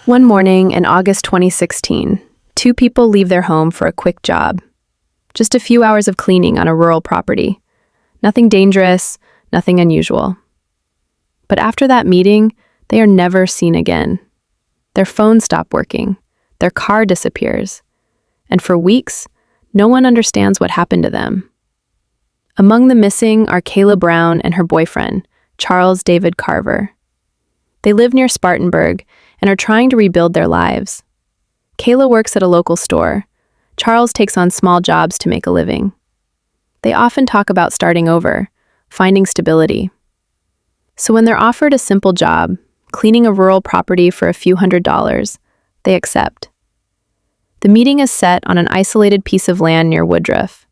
One morning in August 2016, two people leave their home for a quick job. Just a few hours of cleaning on a rural property. Nothing dangerous, nothing unusual. But after that meeting, they are never seen again. Their phones stop working, their car disappears, and for weeks, no one understands what happened to them. Among the missing are Kayla Brown and her boyfriend, Charles David Carver. They live near Spartanburg and are trying to rebuild their lives. Kayla works at a local store. Charles takes on small jobs to make a living. They often talk about starting over, finding stability. So when they're offered a simple job, cleaning a rural property for a few $100s, they accept. The meeting is set on an isolated piece of land near Woodruff.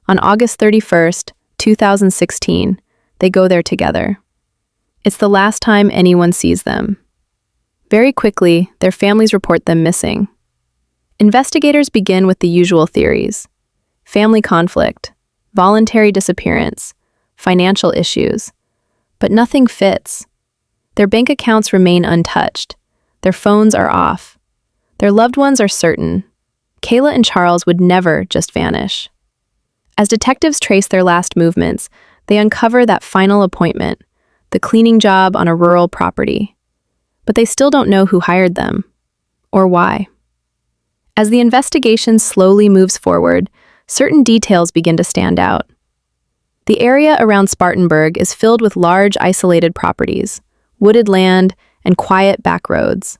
On August 31st, 2016, they go there together. It's the last time anyone sees them. Very quickly, their families report them missing. Investigators begin with the usual theories: family conflict, voluntary disappearance, financial issues. But nothing fits. Their bank accounts remain untouched. Their phones are off. Their loved ones are certain. Kayla and Charles would never just vanish. As detectives trace their last movements, they uncover that final appointment, the cleaning job on a rural property. But they still don't know who hired them, or why. As the investigation slowly moves forward, certain details begin to stand out. The area around Spartanburg is filled with large isolated properties, wooded land, and quiet back roads.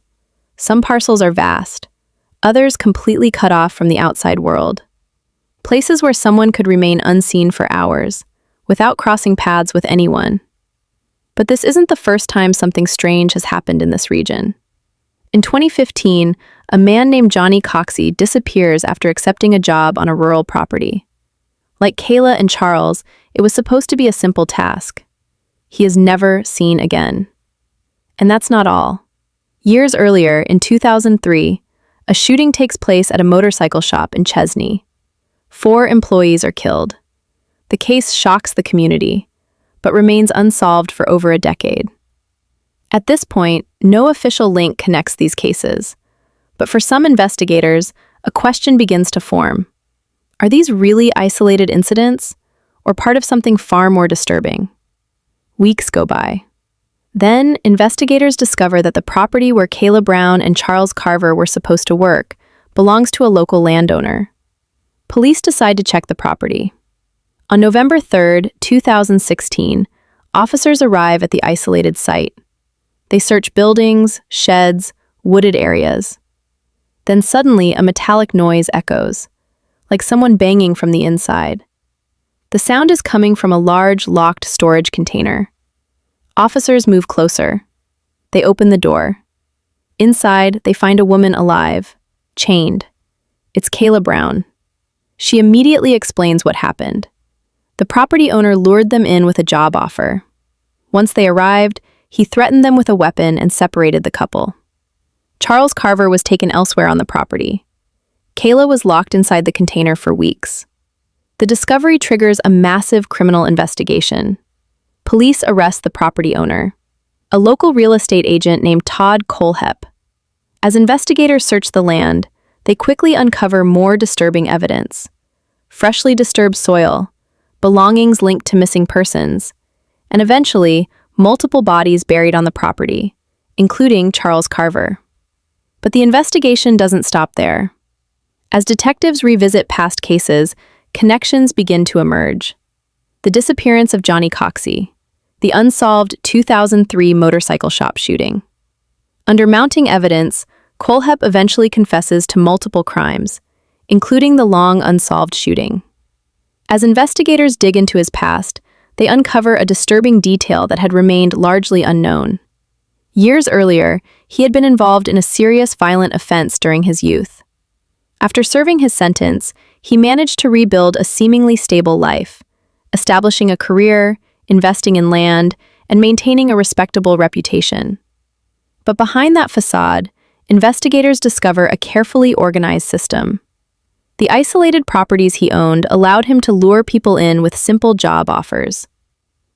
Some parcels are vast, others completely cut off from the outside world. Places where someone could remain unseen for hours, without crossing paths with anyone. But this isn't the first time something strange has happened in this region. In 2015, a man named Johnny Coxey disappears after accepting a job on a rural property. Like Kayla and Charles, it was supposed to be a simple task. He is never seen again. And that's not all. Years earlier, in 2003, a shooting takes place at a motorcycle shop in Chesney. 4 employees are killed. The case shocks the community, but remains unsolved for over a decade. At this point, no official link connects these cases, but for some investigators, a question begins to form. Are these really isolated incidents, or part of something far more disturbing? Weeks go by. Then, investigators discover that the property where Kayla Brown and Charles Carver were supposed to work belongs to a local landowner. Police decide to check the property. On November 3rd, 2016, officers arrive at the isolated site. They search buildings, sheds, wooded areas. Then suddenly a metallic noise echoes, like someone banging from the inside. The sound is coming from a large, locked storage container. Officers move closer. They open the door. Inside, they find a woman alive, chained. It's Kayla Brown. She immediately explains what happened. The property owner lured them in with a job offer. Once they arrived, he threatened them with a weapon and separated the couple. Charles Carver was taken elsewhere on the property. Kayla was locked inside the container for weeks. The discovery triggers a massive criminal investigation. Police arrest the property owner, a local real estate agent named Todd Kohlhepp. As investigators search the land, they quickly uncover more disturbing evidence. Freshly disturbed soil, belongings linked to missing persons, and eventually, multiple bodies buried on the property, including Charles Carver. But the investigation doesn't stop there. As detectives revisit past cases, connections begin to emerge. The disappearance of Johnny Coxey, the unsolved 2003 motorcycle shop shooting. Under mounting evidence, Kohlhepp eventually confesses to multiple crimes, including the long unsolved shooting. As investigators dig into his past, they uncover a disturbing detail that had remained largely unknown. Years earlier, he had been involved in a serious violent offense during his youth. After serving his sentence, he managed to rebuild a seemingly stable life, establishing a career, investing in land, and maintaining a respectable reputation. But behind that facade, investigators discover a carefully organized system. The isolated properties he owned allowed him to lure people in with simple job offers.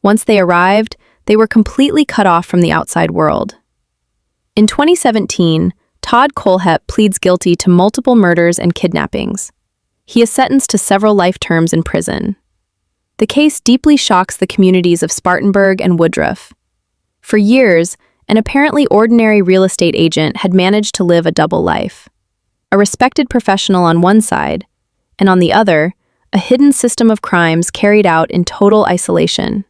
Once they arrived, they were completely cut off from the outside world. In 2017, Todd Kohlhepp pleads guilty to multiple murders and kidnappings. He is sentenced to several life terms in prison. The case deeply shocks the communities of Spartanburg and Woodruff. For years, an apparently ordinary real estate agent had managed to live a double life. A respected professional on one side, and on the other, a hidden system of crimes carried out in total isolation.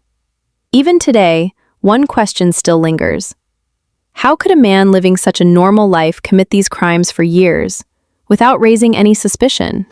Even today, one question still lingers. How could a man living such a normal life commit these crimes for years, without raising any suspicion?